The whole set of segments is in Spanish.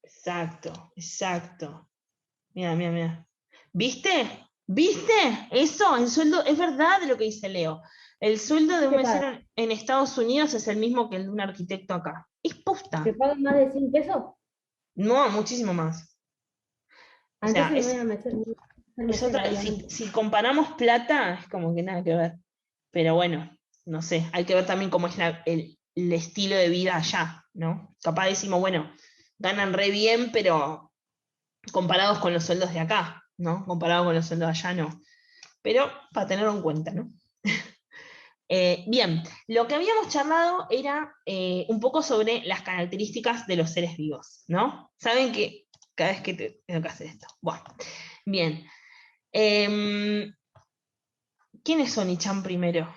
Exacto, exacto. Mira, mira, mira. ¿Viste? ¿Viste? Eso, el sueldo, es verdad lo que dice Leo. El sueldo de un ¿Te pagan? mesero en Estados Unidos es el mismo que el de un arquitecto acá. Es ¿Te posta. pagan más de 100 pesos? No, muchísimo más. O Ah, sea, entonces me voy a meter, me voy a ser es mesera, otra, si, obviamente. si comparamos plata, es como que nada que ver. Pero bueno, no sé, hay que ver también cómo es el estilo de vida allá, ¿no? Capaz decimos, bueno, ganan re bien, pero comparados con los sueldos de acá, ¿no? Comparados con los sueldos de allá, no. Pero para tenerlo en cuenta, ¿no? Bien, lo que habíamos charlado era un poco sobre las características de los seres vivos, ¿no? Saben que cada vez que tengo que hacer esto. Bueno, bien. Em, ¿Quiénes son Nichan primero?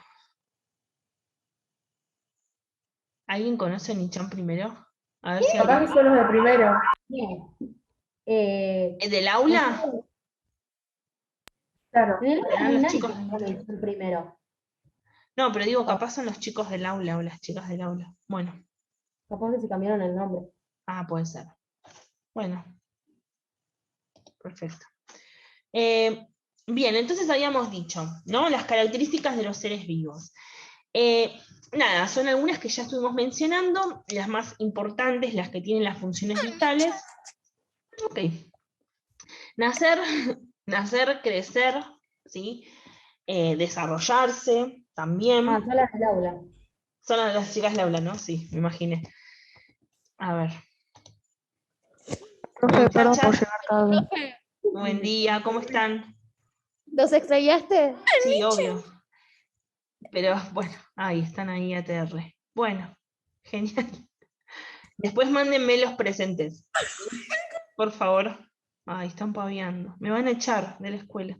¿Alguien conoce a Nichan primero? A ver si Capaz que alguien. son los de primero. Bien. ¿Del aula? Nosotros, claro, en el aula no ¿Serán hay los nadie chicos? que se llame el primero. No, pero digo, Capaz, capaz son los chicos del aula o las chicas del aula. Bueno, capaz que se cambiaron el nombre. puede ser. Bueno, perfecto. Bien, entonces habíamos dicho, ¿no? Las características de los seres vivos. Eh, Nada, son algunas que ya estuvimos mencionando, las más importantes, las que tienen las funciones vitales. Ok. Nacer, nacer, crecer, ¿sí? Desarrollarse Ah, también. son las del aula. Son las chicas de aula, ¿no? Sí, me imaginé. A ver. Profe, perdón por Muchachas, llegar tarde. Profe, buen día, ¿cómo están? ¿los extrañaste? Sí, obvio. Pero bueno, ahí están ahí ATR. Bueno, genial. Después mándenme los presentes, por favor. Ay, están paviando. Me van a echar de la escuela.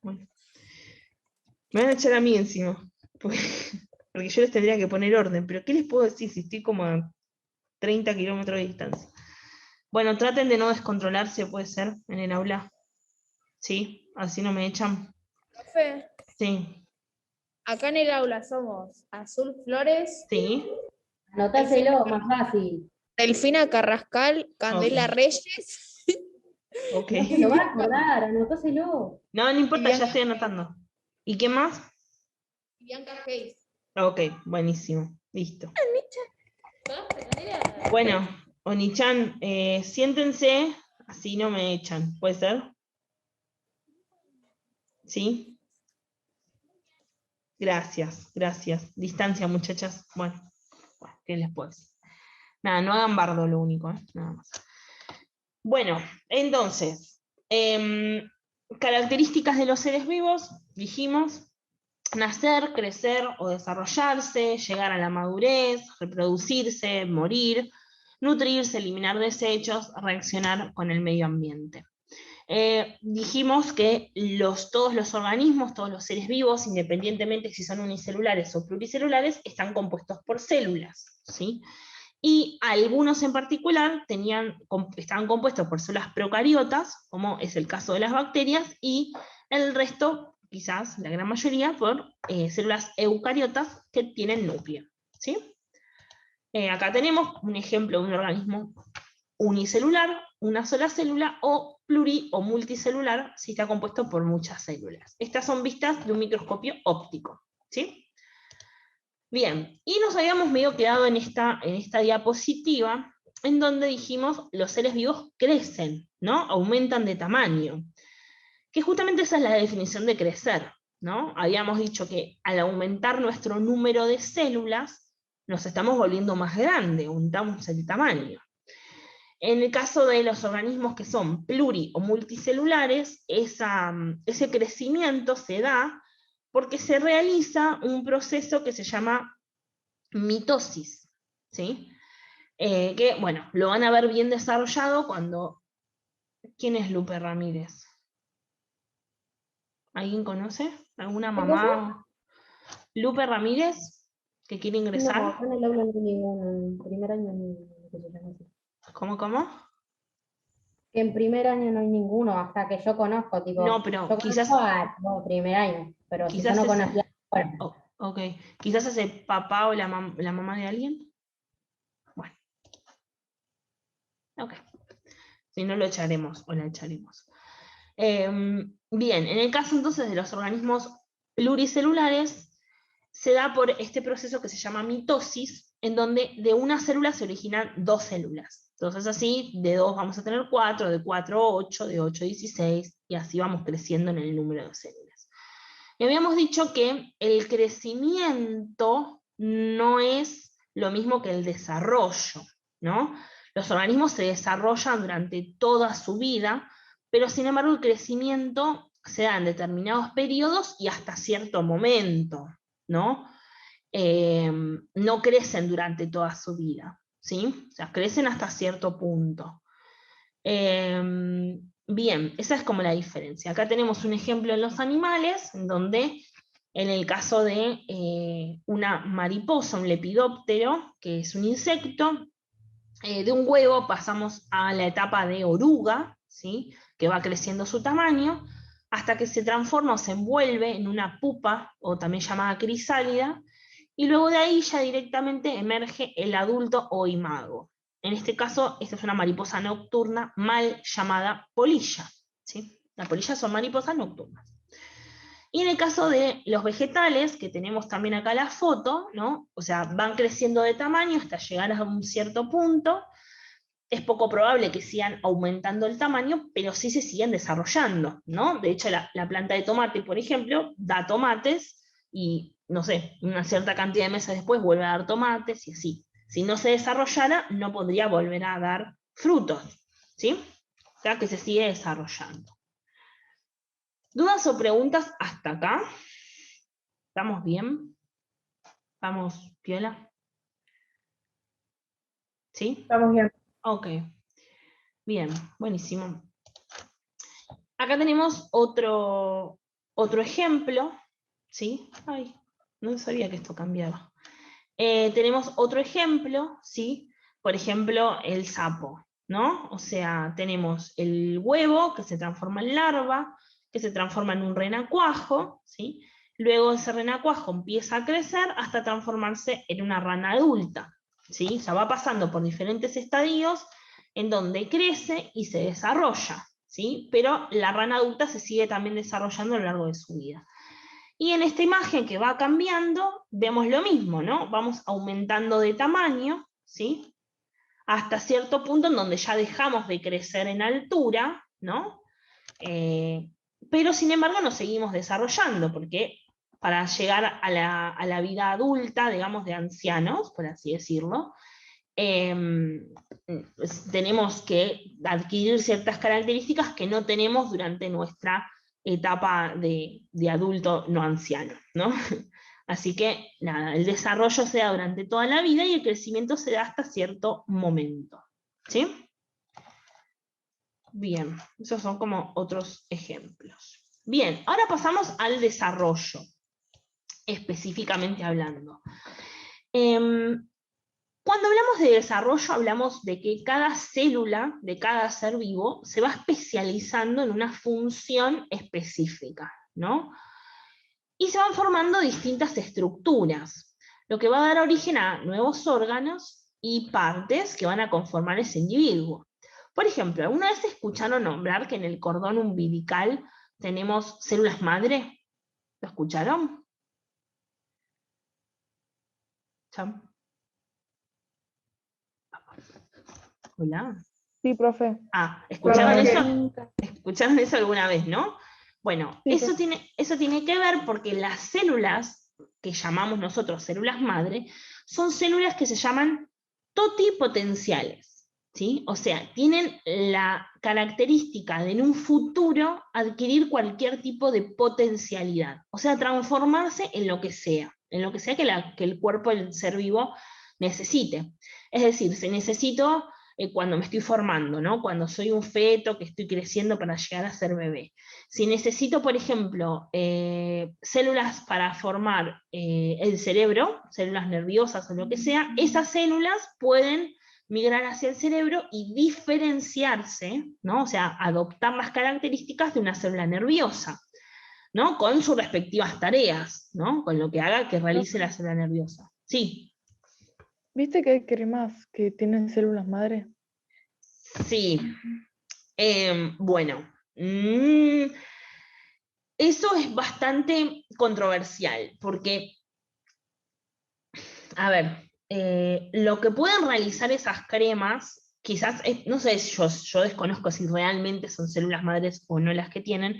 Bueno, me van a echar a mí encima. Porque, porque yo les tendría que poner orden. Pero ¿qué les puedo decir si estoy como a 30 kilómetros de distancia? Bueno, traten de no descontrolarse, puede ser, en el aula. ¿Sí? Así no me echan. Profe, Sí, acá en el aula somos Azul Flores, sí. Delfina, Anotáselo, más fácil. Delfina Carrascal, Candela Ok, Reyes ok. No se lo va a acordar, anotáselo. No, no y importa, ya Bianca, estoy anotando. ¿Y qué más? Bianca Hayes. Ok, buenísimo. Listo. ¿Conoces, Candela? Bueno, Onichan, siéntense, así no me echan. ¿Puede ser? ¿Sí? Gracias, gracias. Distancia, muchachas. Bueno, ¿qué les puedo decir? Nada, no hagan bardo lo único, ¿eh? Nada más. Bueno, entonces, características de los seres vivos, dijimos, nacer, crecer o desarrollarse, llegar a la madurez, reproducirse, morir, nutrirse, eliminar desechos, reaccionar con el medio ambiente. Dijimos que todos los organismos, todos los seres vivos, independientemente si son unicelulares o pluricelulares, están compuestos por células, ¿sí? Y algunos en particular estaban compuestos por células procariotas, como es el caso de las bacterias, y el resto, quizás la gran mayoría, por células eucariotas que tienen núcleo, ¿sí? Acá tenemos un ejemplo de un organismo unicelular, una sola célula, o pluri o multicelular, si está compuesto por muchas células. Estas son vistas de un microscopio óptico, ¿sí? Bien, y nos habíamos medio quedado en esta diapositiva, en donde dijimos los seres vivos crecen, ¿no? Aumentan de tamaño. Que justamente esa es la definición de crecer, ¿no? Habíamos dicho que al aumentar nuestro número de células, nos estamos volviendo más grandes, aumentamos el tamaño. En el caso de los organismos que son pluri o multicelulares, ese crecimiento se da porque se realiza un proceso que se llama mitosis, ¿sí? Que, bueno, lo van a ver bien desarrollado cuando... ¿Quién es Lupe Ramírez? ¿Alguien conoce? ¿Alguna ¿Qué cosa? mamá? ¿Lupe Ramírez? ¿Que quiere No, ingresar? acá en el aula no hay ninguno, en primer año no hay ninguno que se llame así. ¿Cómo, cómo? Que en primer año no hay ninguno, hasta que yo conozco, No, tipo, pero yo conozco no, primer año, pero si yo quizás no ese... conocía, bueno, Oh, ok. ¿Quizás ese papá o la mamá de alguien? Bueno, ok. si no lo echaremos o la echaremos. Bien, en el caso entonces de los organismos pluricelulares, se da por este proceso que se llama mitosis, en donde de una célula se originan dos células. Entonces así, de 2 vamos a tener 4, de 4 8, de 8 16, y así vamos creciendo en el número de células. Y habíamos dicho que el crecimiento no es lo mismo que el desarrollo, ¿no? Los organismos se desarrollan durante toda su vida, pero sin embargo el crecimiento se da en determinados periodos y hasta cierto momento, ¿no? No crecen durante toda su vida, ¿sí? O sea, crecen hasta cierto punto. Bien, esa es como la diferencia. Acá tenemos un ejemplo en los animales, en donde en el caso de una mariposa, un lepidóptero, que es un insecto, de un huevo pasamos a la etapa de oruga, ¿sí? Que va creciendo su tamaño, hasta que se transforma o se envuelve en una pupa, o también llamada crisálida, y luego de ahí ya directamente emerge el adulto o imago. En este caso, esta es una mariposa nocturna mal llamada polilla, ¿sí? Las polillas son mariposas nocturnas. Y en el caso de los vegetales, que tenemos también acá la foto, ¿no? O sea, van creciendo de tamaño hasta llegar a un cierto punto. Es poco probable que sigan aumentando el tamaño, pero sí se siguen desarrollando, ¿no? De hecho, la planta de tomate, por ejemplo, da tomates y, no sé, una cierta cantidad de meses después vuelve a dar tomates y así. Si no se desarrollara, no podría volver a dar frutos, ¿sí? O sea, que se sigue desarrollando. ¿Dudas o preguntas hasta acá? ¿Estamos bien? ¿Vamos, piola? ¿Sí? Estamos bien. Ok. Bien, buenísimo. Acá tenemos otro ejemplo, ¿sí? Ay, no sabía que esto cambiaba. Tenemos otro ejemplo, ¿sí? Por ejemplo, el sapo, ¿no? O sea, tenemos el huevo que se transforma en larva, que se transforma en un renacuajo, ¿sí? Luego ese renacuajo empieza a crecer hasta transformarse en una rana adulta, ¿sí? O sea, va pasando por diferentes estadios en donde crece y se desarrolla, ¿sí? Pero la rana adulta se sigue también desarrollando a lo largo de su vida. Y en esta imagen que va cambiando, vemos lo mismo, ¿no? Vamos aumentando de tamaño, ¿sí? Hasta cierto punto en donde ya dejamos de crecer en altura, ¿no? Pero sin embargo nos seguimos desarrollando, porque para llegar a la vida adulta, digamos, de ancianos, por así decirlo, tenemos que adquirir ciertas características que no tenemos durante nuestra etapa de adulto no anciano, ¿no? Así que nada, el desarrollo se da durante toda la vida y el crecimiento se da hasta cierto momento, ¿sí? Bien, esos son como otros ejemplos. Bien, ahora pasamos al desarrollo, específicamente hablando. Cuando hablamos de desarrollo, hablamos de que cada célula de cada ser vivo se va especializando en una función específica, ¿no? Y se van formando distintas estructuras, lo que va a dar origen a nuevos órganos y partes que van a conformar ese individuo. Por ejemplo, ¿alguna vez escucharon nombrar que en el cordón umbilical tenemos células madre? ¿Lo escucharon? ¿Cham? Hola. Sí, profe. Ah, ¿escucharon eso? Nunca. ¿Escucharon eso alguna vez, no? Bueno, Sí, eso tiene que ver porque las células que llamamos nosotros células madre son células que se llaman totipotenciales, ¿sí? O sea, tienen la característica de en un futuro adquirir cualquier tipo de potencialidad, o sea, transformarse en lo que sea que el cuerpo del ser vivo necesite. Es decir, si necesito cuando me estoy formando, ¿no? Cuando soy un feto que estoy creciendo para llegar a ser bebé. Si necesito, por ejemplo, células para formar el cerebro, células nerviosas o lo que sea, esas células pueden migrar hacia el cerebro y diferenciarse, ¿no? O sea, adoptar las características de una célula nerviosa, ¿no? Con sus respectivas tareas, ¿no? Con lo que haga que realice la célula nerviosa. Sí. ¿Viste que hay cremas que tienen células madre? Sí, Bueno, eso es bastante controversial, porque, a ver, lo que pueden realizar esas cremas, quizás, no sé, yo desconozco si realmente son células madres o no las que tienen,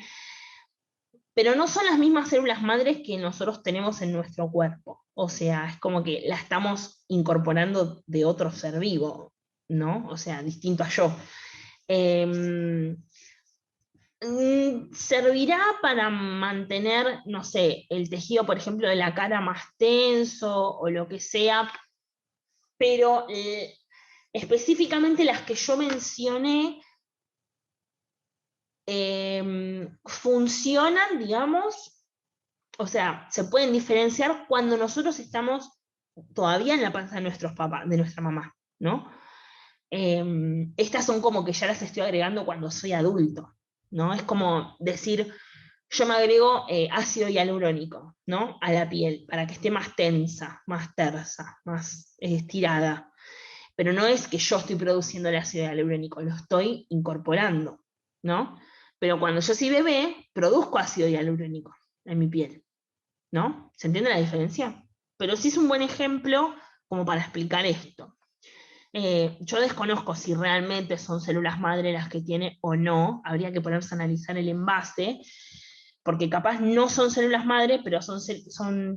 pero no son las mismas células madres que nosotros tenemos en nuestro cuerpo. O sea, es como que la estamos incorporando de otro ser vivo, ¿no? O sea, distinto a yo. Servirá para mantener, no sé, el tejido, por ejemplo, de la cara más tenso o lo que sea, pero específicamente las que yo mencioné funcionan, digamos, o sea, se pueden diferenciar cuando nosotros estamos todavía en la panza de nuestros papás, de nuestra mamá, ¿no? Estas son como que ya las estoy agregando cuando soy adulto, ¿no? Es como decir, yo me agrego ácido hialurónico, ¿no? A la piel, para que esté más tensa, más tersa, más estirada. Pero no es que yo estoy produciendo el ácido hialurónico, lo estoy incorporando, ¿no? Pero cuando yo soy bebé, produzco ácido hialurónico en mi piel, ¿no? ¿Se entiende la diferencia? Pero sí es un buen ejemplo como para explicar esto. Yo desconozco si realmente son células madre las que tiene o no, habría que ponerse a analizar el envase, porque capaz no son células madre, pero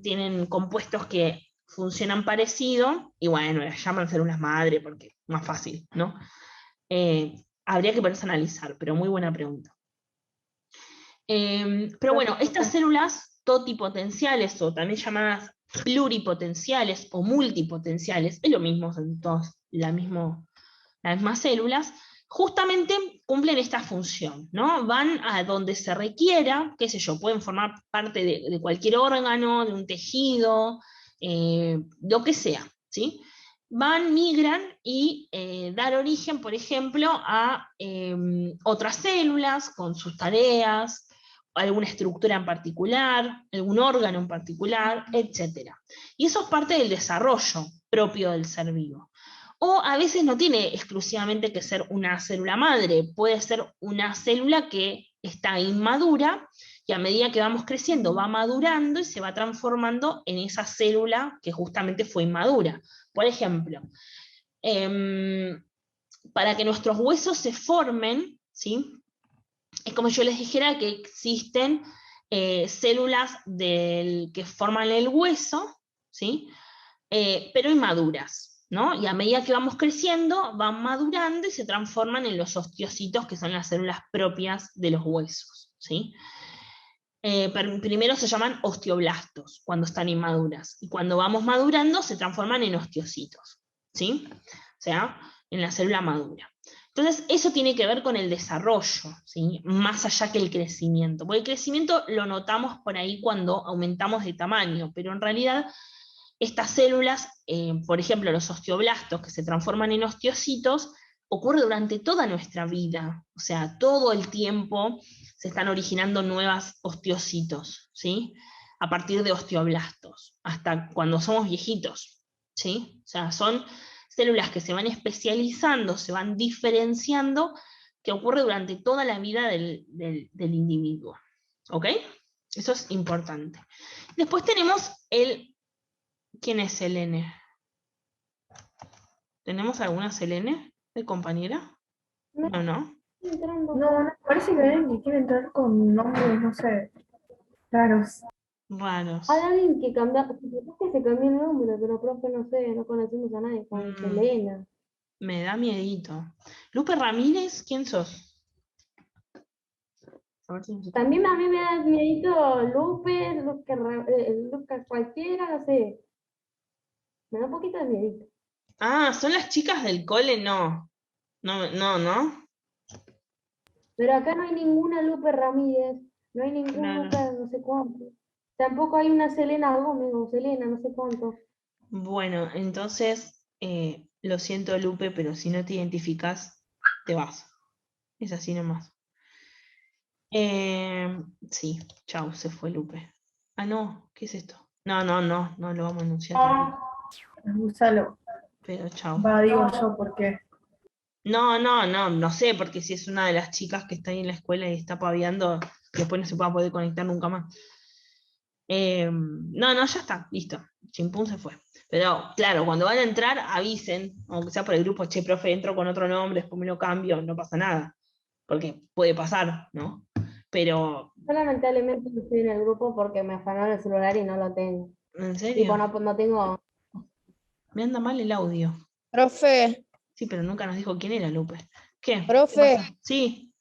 tienen compuestos que funcionan parecido, y bueno, las llaman células madre porque es más fácil, ¿no? Habría que ponerse a analizar, pero muy buena pregunta. Pero bueno, estas células totipotenciales, o también llamadas pluripotenciales o multipotenciales, es lo mismo, son todas las mismas células, justamente cumplen esta función, ¿no? Van a donde se requiera, qué sé yo, pueden formar parte de cualquier órgano, de un tejido, lo que sea, ¿sí? Migran y dar origen, por ejemplo, a otras células con sus tareas, alguna estructura en particular, algún órgano en particular, etc. Y eso es parte del desarrollo propio del ser vivo. O a veces no tiene exclusivamente que ser una célula madre, puede ser una célula que está inmadura y a medida que vamos creciendo va madurando y se va transformando en esa célula que justamente fue inmadura. Por ejemplo, para que nuestros huesos se formen, ¿sí? Es como yo les dijera que existen células que forman el hueso, ¿sí? Pero inmaduras, ¿no? Y a medida que vamos creciendo, van madurando y se transforman en los osteocitos, que son las células propias de los huesos, ¿sí? Primero se llaman osteoblastos, cuando están inmaduras, y cuando vamos madurando se transforman en osteocitos, ¿sí? O sea, en la célula madura. Entonces, eso tiene que ver con el desarrollo, ¿sí? Más allá que el crecimiento, porque el crecimiento lo notamos por ahí cuando aumentamos de tamaño, pero en realidad estas células, por ejemplo, los osteoblastos que se transforman en osteocitos, ocurre durante toda nuestra vida, o sea, todo el tiempo se están originando nuevas osteocitos, ¿sí? A partir de osteoblastos, hasta cuando somos viejitos, ¿sí? O sea, son células que se van especializando, se van diferenciando, que ocurre durante toda la vida del individuo, ¿ok? Eso es importante. Después tenemos ¿quién es Selene? ¿Tenemos alguna Selene de compañera? No, No. entrando No, parece que alguien quiere entrar con nombres, no sé, raros. Raros. hay alguien que cambia, que se cambió el nombre, pero profe, no sé, no conocemos a nadie con Selena. Me da miedito. Lupe Ramírez, ¿quién sos? A ver si nos está- También a mí me da miedito Lupe, Lucas cualquiera, no sé. Me da un poquito de miedito. Ah, ¿son las chicas del cole? No. No. Pero acá no hay ninguna Lupe Ramírez, no hay ningún Claro. Lucas no sé cuánto. Tampoco hay una Selena Gómez o Selena no sé cuánto. Bueno, entonces, lo siento, Lupe, pero si no te identificas, te vas. Es así nomás. Sí, chau, se fue Lupe. Ah, no, ¿qué es esto? No lo vamos a anunciar tampoco. Úsalo. Pero chau. Va, digo yo, porque No sé, porque si es una de las chicas que está ahí en la escuela y está paviando, después no se va a poder conectar nunca más. No, ya está, listo. Chimpún se fue. Pero claro, cuando van a entrar, avisen, aunque sea por el grupo, che, profe, entro con otro nombre, después me lo cambio, no pasa nada. Porque puede pasar, ¿no? Pero, Yo lamentablemente no estoy en el grupo porque me afanaron el celular y no lo tengo. ¿en Tipo, serio? no tengo. Me anda mal el audio. Profe, Sí, pero nunca nos dijo quién era Lupe. ¿Qué? ¿Qué profe, pasa? Sí,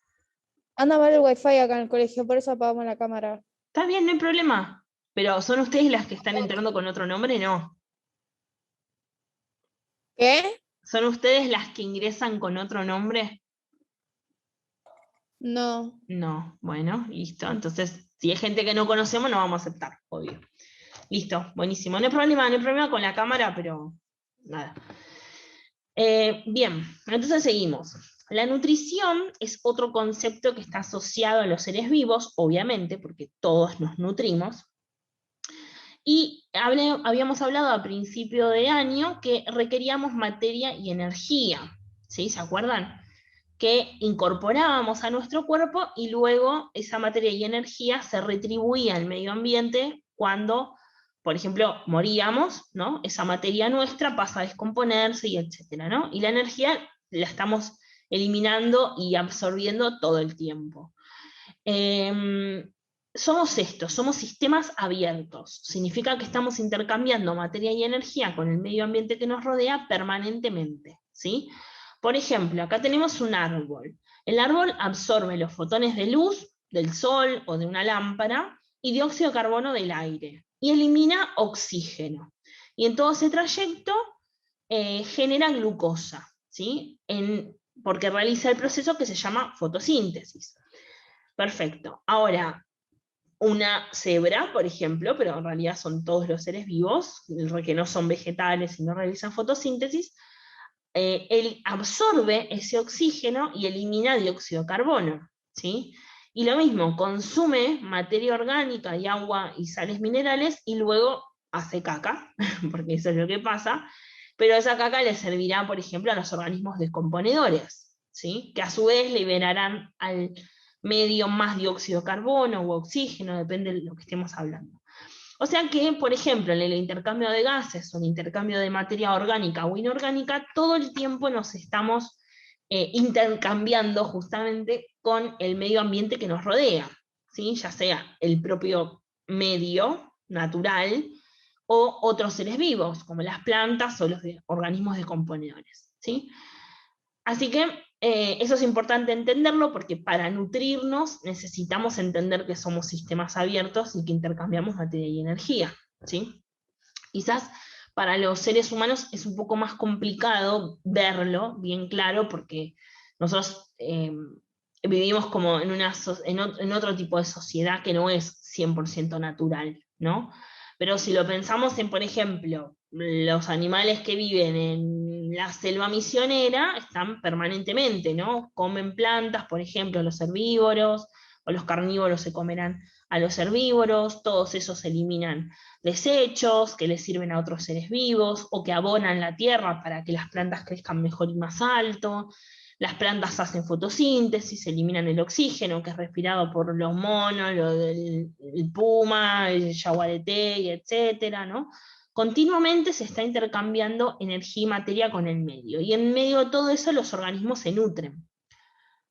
anda mal el wifi acá en el colegio, por eso apagamos la cámara. está bien, no hay problema. Pero ¿son ustedes las que están entrando con otro nombre? No. ¿Qué? ¿Son ustedes las que ingresan con otro nombre? No. No. Bueno, listo. Entonces, si hay gente que no conocemos, no vamos a aceptar, obvio. Listo, buenísimo. No hay problema con la cámara, pero nada. Bien, entonces seguimos. La nutrición es otro concepto que está asociado a los seres vivos, obviamente, porque todos nos nutrimos. Y habíamos hablado a principio de año que requeríamos materia y energía, ¿sí? ¿Se acuerdan? Que incorporábamos a nuestro cuerpo y luego esa materia y energía se retribuía al medio ambiente cuando, por ejemplo, moríamos, ¿no? Esa materia nuestra pasa a descomponerse y etcétera, ¿no? Y la energía la estamos eliminando y absorbiendo todo el tiempo. Somos estos, somos sistemas abiertos. Significa que estamos intercambiando materia y energía con el medio ambiente que nos rodea permanentemente, ¿sí? Por ejemplo, acá tenemos un árbol. El árbol absorbe los fotones de luz del sol o de una lámpara y dióxido de carbono del aire y elimina oxígeno. Y en todo ese trayecto genera glucosa, ¿sí? Porque realiza el proceso que se llama fotosíntesis. Perfecto. Ahora, una cebra, por ejemplo, pero en realidad son todos los seres vivos, que no son vegetales y no realizan fotosíntesis, él absorbe ese oxígeno y elimina dióxido de carbono, ¿sí? Y lo mismo, consume materia orgánica y agua y sales minerales y luego hace caca, porque eso es lo que pasa, pero esa caca le servirá, por ejemplo, a los organismos descomponedores, ¿sí? Que a su vez liberarán al medio más dióxido de carbono o oxígeno, depende de lo que estemos hablando. O sea que, por ejemplo, en el intercambio de gases o el intercambio de materia orgánica o inorgánica, todo el tiempo nos estamos intercambiando justamente con el medio ambiente que nos rodea, ¿sí? Ya sea el propio medio natural o otros seres vivos, como las plantas o los organismos descomponedores, ¿sí? Así que eso es importante entenderlo porque para nutrirnos necesitamos entender que somos sistemas abiertos y que intercambiamos materia y energía, ¿sí? Quizás para los seres humanos es un poco más complicado verlo bien claro porque nosotros vivimos como en otro tipo de sociedad que no es 100% natural, ¿no? Pero si lo pensamos en, por ejemplo, los animales que viven en la selva misionera están permanentemente, ¿no? Comen plantas, por ejemplo, los herbívoros, o los carnívoros se comerán a los herbívoros, todos esos eliminan desechos que les sirven a otros seres vivos, o que abonan la tierra para que las plantas crezcan mejor y más alto. Las plantas hacen fotosíntesis, eliminan el oxígeno que es respirado por los monos, el puma, el yaguareté, etcétera, ¿no? Continuamente se está intercambiando energía y materia con el medio, y en medio de todo eso los organismos se nutren.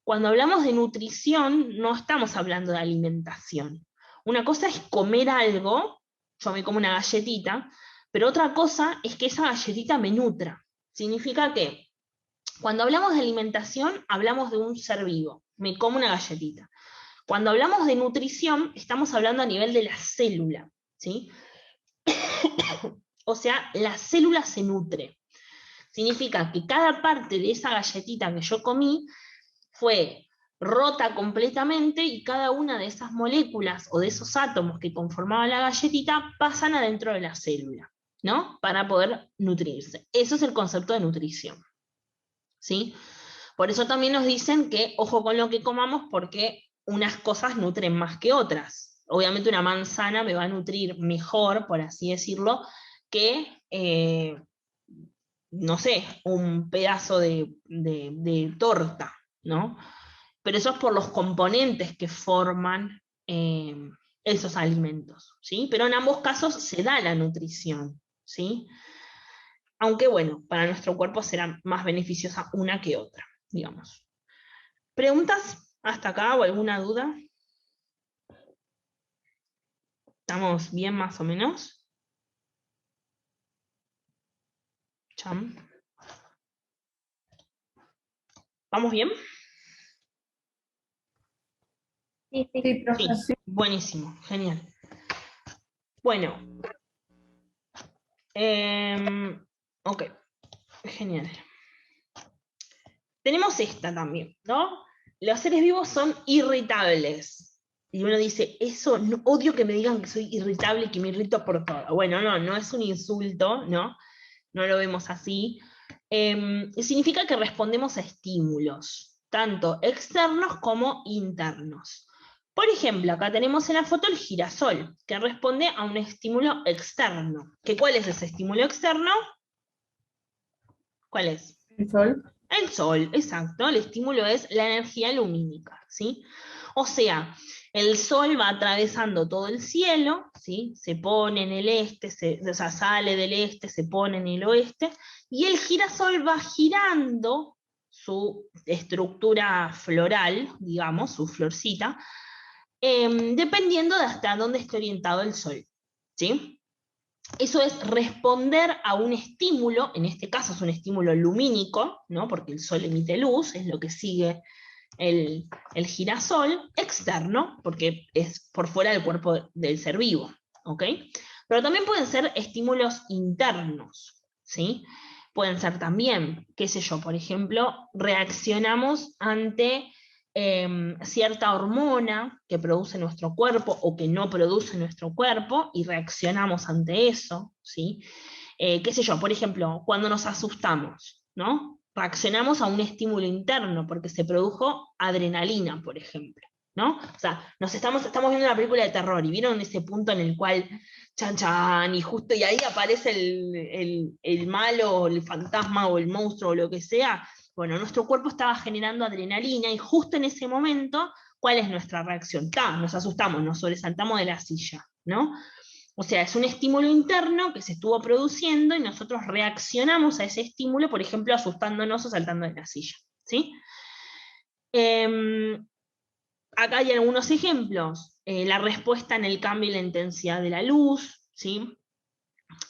Cuando hablamos de nutrición, no estamos hablando de alimentación. Una cosa es comer algo, yo me como una galletita, pero otra cosa es que esa galletita me nutra. Significa que cuando hablamos de alimentación, hablamos de un ser vivo, me como una galletita. Cuando hablamos de nutrición, estamos hablando a nivel de la célula, ¿sí? O sea, la célula se nutre. Significa que cada parte de esa galletita que yo comí fue rota completamente y cada una de esas moléculas o de esos átomos que conformaban la galletita pasan adentro de la célula, ¿no? Para poder nutrirse. Eso es el concepto de nutrición, ¿sí? Por eso también nos dicen que ojo con lo que comamos porque unas cosas nutren más que otras. Obviamente una manzana me va a nutrir mejor, por así decirlo, que no sé, un pedazo de torta, ¿no? Pero eso es por los componentes que forman esos alimentos, ¿sí? Pero en ambos casos se da la nutrición, ¿sí? Aunque bueno, para nuestro cuerpo será más beneficiosa una que otra, digamos. ¿Preguntas hasta acá o alguna duda? ¿Estamos bien más o menos? Cham. ¿Vamos bien? Sí, sí. Sí, profe. Sí, buenísimo, genial. Bueno, ok, genial. Tenemos esta también, ¿no? Los seres vivos son irritables. Y uno dice, eso, no, odio que me digan que soy irritable y que me irrito por todo. Bueno, no es un insulto, ¿no? No lo vemos así. Significa que respondemos a estímulos, tanto externos como internos. Por ejemplo, acá tenemos en la foto el girasol, que responde a un estímulo externo. ¿Cuál es ese estímulo externo? ¿Cuál es? El sol. El sol, exacto. El estímulo es la energía lumínica, ¿sí? O sea, el sol va atravesando todo el cielo, ¿sí? Se pone en el este, o sea, sale del este, se pone en el oeste, y el girasol va girando su estructura floral, digamos, su florcita, dependiendo de hasta dónde esté orientado el sol, ¿sí? Eso es responder a un estímulo, en este caso es un estímulo lumínico, ¿no? Porque el sol emite luz, es lo que sigue el girasol, externo, porque es por fuera del cuerpo del ser vivo, ¿ok? Pero también pueden ser estímulos internos, ¿sí? Pueden ser también, qué sé yo, por ejemplo, reaccionamos ante cierta hormona que produce nuestro cuerpo o que no produce nuestro cuerpo y reaccionamos ante eso, ¿sí? Qué sé yo, por ejemplo, cuando nos asustamos, ¿no? Reaccionamos a un estímulo interno porque se produjo adrenalina, por ejemplo, ¿no? O sea, estamos viendo una película de terror y vieron ese punto en el cual chan chan, y justo y ahí aparece el malo, o el fantasma, o el monstruo, o lo que sea. Bueno, nuestro cuerpo estaba generando adrenalina y justo en ese momento, ¿cuál es nuestra reacción? Nos asustamos, nos sobresaltamos de la silla, ¿no? O sea, es un estímulo interno que se estuvo produciendo y nosotros reaccionamos a ese estímulo, por ejemplo, asustándonos o saltando de la silla, ¿sí? Acá hay algunos ejemplos. La respuesta en el cambio y la intensidad de la luz, ¿sí?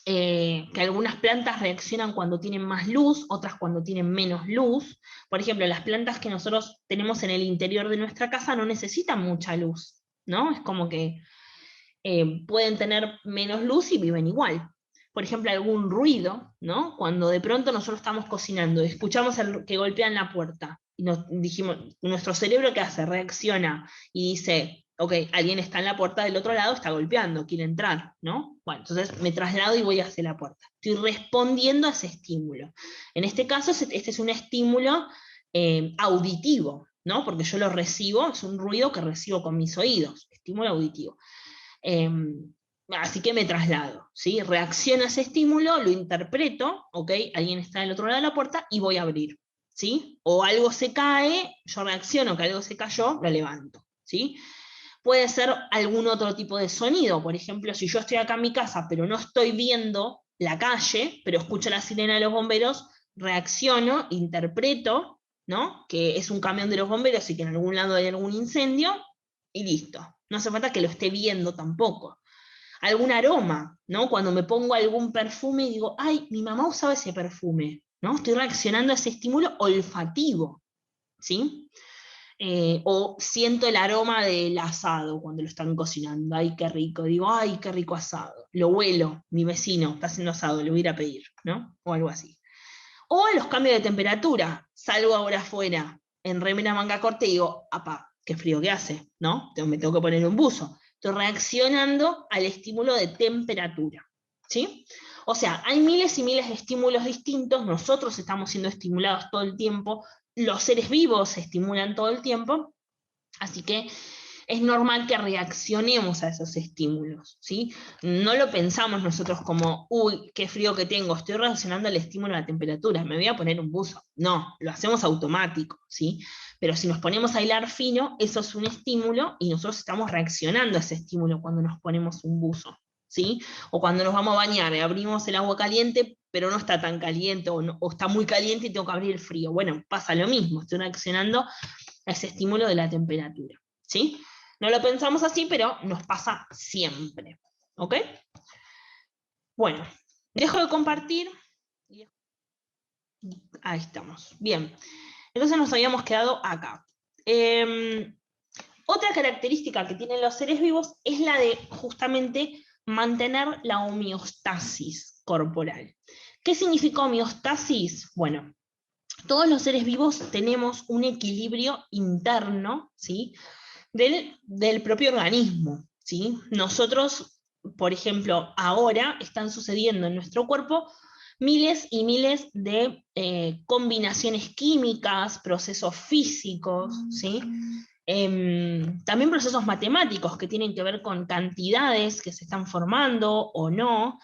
Que algunas plantas reaccionan cuando tienen más luz, otras cuando tienen menos luz. Por ejemplo, las plantas que nosotros tenemos en el interior de nuestra casa no necesitan mucha luz, ¿no? Es como que pueden tener menos luz y viven igual. Por ejemplo, algún ruido, ¿no? Cuando de pronto nosotros estamos cocinando y escuchamos que golpean la puerta, y nos dijimos, nuestro cerebro, ¿qué hace? Reacciona y dice, ok, alguien está en la puerta del otro lado, está golpeando, quiere entrar, ¿no? Bueno, entonces me traslado y voy hacia la puerta. Estoy respondiendo a ese estímulo. En este caso, este es un estímulo auditivo, ¿no? Porque yo lo recibo, es un ruido que recibo con mis oídos, estímulo auditivo. Así que me traslado, ¿sí? Reacciono a ese estímulo, lo interpreto, ok, alguien está del otro lado de la puerta y voy a abrir, ¿sí? O algo se cae, yo reacciono que algo se cayó, lo levanto, ¿sí? Puede ser algún otro tipo de sonido, por ejemplo, si yo estoy acá en mi casa, pero no estoy viendo la calle, pero escucho la sirena de los bomberos, reacciono, interpreto, ¿no? Que es un camión de los bomberos y que en algún lado hay algún incendio, y listo. No hace falta que lo esté viendo tampoco. Algún aroma, ¿no? Cuando me pongo algún perfume y digo, ay, mi mamá usaba ese perfume, ¿no? Estoy reaccionando a ese estímulo olfativo, ¿sí? O siento el aroma del asado cuando lo están cocinando, ay, qué rico, digo, ay, qué rico asado, lo huelo, mi vecino está haciendo asado, le voy a ir a pedir, ¿no? O algo así. O a los cambios de temperatura, salgo ahora afuera en remera manga corta y digo, apá, qué frío que hace, ¿no? Me tengo que poner un buzo. Estoy reaccionando al estímulo de temperatura, ¿sí? O sea, hay miles y miles de estímulos distintos, nosotros estamos siendo estimulados todo el tiempo, los seres vivos se estimulan todo el tiempo, así que es normal que reaccionemos a esos estímulos, ¿sí? No lo pensamos nosotros como, uy, qué frío que tengo, estoy reaccionando al estímulo de la temperatura, me voy a poner un buzo. No, lo hacemos automático, ¿sí? Pero si nos ponemos a hilar fino, eso es un estímulo y nosotros estamos reaccionando a ese estímulo cuando nos ponemos un buzo, ¿sí? O cuando nos vamos a bañar, abrimos el agua caliente, pero no está tan caliente, o está muy caliente y tengo que abrir el frío. Bueno, pasa lo mismo, estoy reaccionando a ese estímulo de la temperatura, ¿sí? No lo pensamos así, pero nos pasa siempre, ¿ok? Bueno, dejo de compartir. Ahí estamos, bien. Entonces nos habíamos quedado acá. Otra característica que tienen los seres vivos es la de justamente mantener la homeostasis corporal. ¿Qué significa homeostasis? Bueno, todos los seres vivos tenemos un equilibrio interno, ¿sí? del propio organismo, ¿sí? Nosotros, por ejemplo, ahora están sucediendo en nuestro cuerpo miles y miles de combinaciones químicas, procesos físicos, ¿sí? También procesos matemáticos que tienen que ver con cantidades que se están formando o no,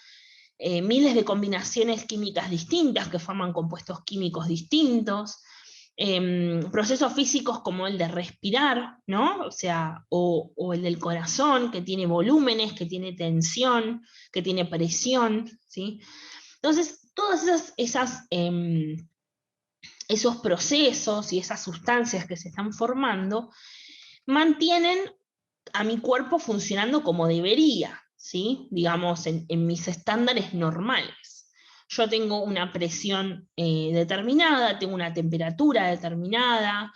miles de combinaciones químicas distintas que forman compuestos químicos distintos, procesos físicos como el de respirar, ¿no? O sea, o el del corazón, que tiene volúmenes, que tiene tensión, que tiene presión, ¿sí? Entonces, todas esos procesos y esas sustancias que se están formando mantienen a mi cuerpo funcionando como debería, ¿sí? Digamos, en mis estándares normales. Yo tengo una presión determinada, tengo una temperatura determinada,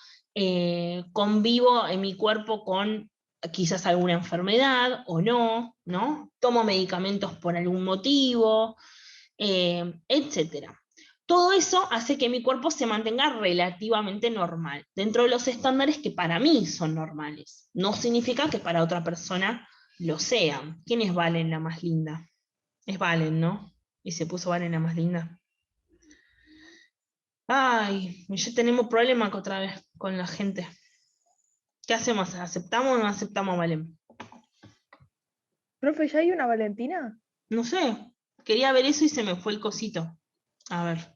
convivo en mi cuerpo con quizás alguna enfermedad o no, ¿no? Tomo medicamentos por algún motivo, etcétera. Todo eso hace que mi cuerpo se mantenga relativamente normal, dentro de los estándares que para mí son normales. No significa que para otra persona lo sean. ¿Quién es Valen la más linda? Es Valen, ¿no? Y se puso Valen la más linda. Ay, ya tenemos problemas otra vez con la gente. ¿Qué hacemos? ¿Aceptamos o no aceptamos a Valen? Profe, ¿ya hay una Valentina? No sé. Quería ver eso y se me fue el cosito. A ver.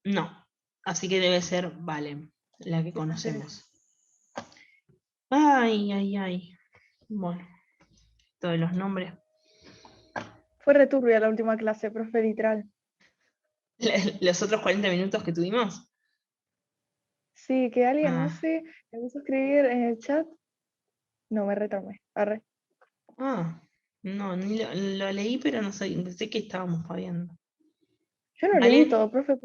No. Así que debe ser Valen, la que conocemos. Ay, ay, ay. Bueno, todos los nombres. Fue returbia la última clase, profe, literal. Los otros 40 minutos que tuvimos. Sí, que alguien, no Ah, sé, me puso a escribir en el chat. No, me retomé. Arre. no, ni lo leí, pero no sé, pensé que estábamos paviando. Yo no leí ¿Valen? todo, profe.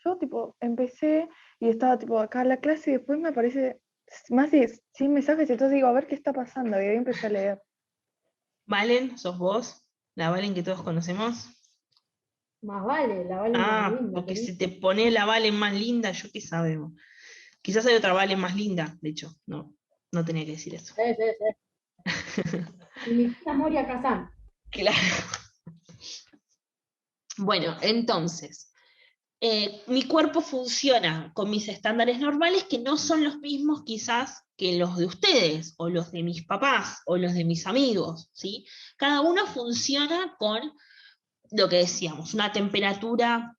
Yo, tipo, empecé y estaba, tipo, acá la clase y después me aparece más de 100 mensajes y entonces digo, a ver qué está pasando. Y ahí empecé a leer. ¿Valen? ¿Sos vos? ¿La Valen que todos conocemos? Más vale, la vale más Ah, linda, porque ¿qué si te dice? pone la Valen más linda, yo qué sabemos. Quizás hay otra Valen más linda, de hecho. No, no tenía que decir eso. Sí, sí, sí. Y mi tía Moria Kazan. Claro. Bueno, entonces, mi cuerpo funciona con mis estándares normales que no son los mismos quizás que los de ustedes, o los de mis papás, o los de mis amigos, ¿sí? Cada uno funciona con lo que decíamos, una temperatura